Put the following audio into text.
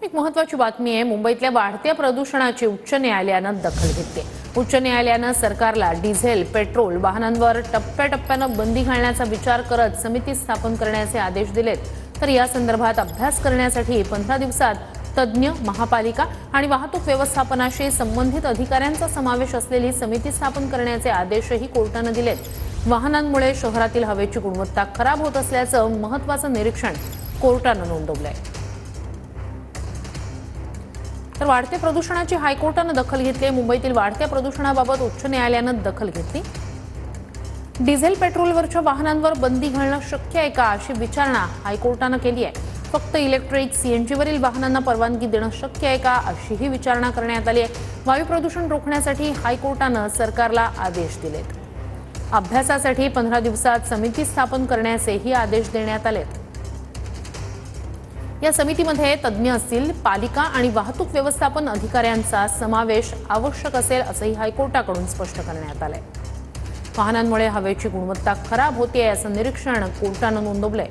एक महत्त्वाची बातमी आहे। मुंबईतल्या वाढत्या प्रदूषणाची उच्च न्यायालयानं दखल घेतली। उच्च न्यायालयानं सरकारला डिझेल पेट्रोल वाहनांवर टप्प्याटप्प्यानं बंदी घालण्याचा विचार करत समिती स्थापन करण्याचे आदेश दिलेत। तर या संदर्भात अभ्यास करण्यासाठी 15 दिवसात तज्ञ, महापालिका आणि वाहतूक व्यवस्थापनाशी संबंधित अधिकाऱ्यांचा समावेश असलेली समिती स्थापन करण्याचे आदेशही कोर्टानं दिलेत। वाहनांमुळे शहरातील हवेची गुणवत्ता खराब होत असल्याचं महत्त्वाचं निरीक्षण कोर्टानं नोंदवलंय। तर वाढत्या प्रदूषणाची हायकोर्टानं दखल घेतली। मुंबईतील वाढत्या प्रदूषणाबाबत उच्च न्यायालयानं दखल घेतली। डिझेल पेट्रोलवरच्या वाहनांवर बंदी घालणं शक्य आहे का अशी विचारणा हायकोर्टानं केली आहे। फक्त इलेक्ट्रिक सीएनजीवरील वाहनांना परवानगी देणं शक्य आहे का अशीही विचारणा करण्यात आली आहे। वायू प्रदूषण रोखण्यासाठी हायकोर्टानं सरकारला आदेश दिलेत। अभ्यासासाठी 15 दिवसात समिती स्थापन करण्याचेही आदेश देण्यात आलेत। या समितीमध्ये तज्ञ असतील, पालिका आणि वाहतूक व्यवस्थापन अधिकाऱ्यांचा समावेश आवश्यक असेल असंही हायकोर्टाकडून स्पष्ट करण्यात आलंय। वाहनांमुळे हवेची गुणवत्ता खराब होते असं निरीक्षण कोर्टानं नोंदवलंय।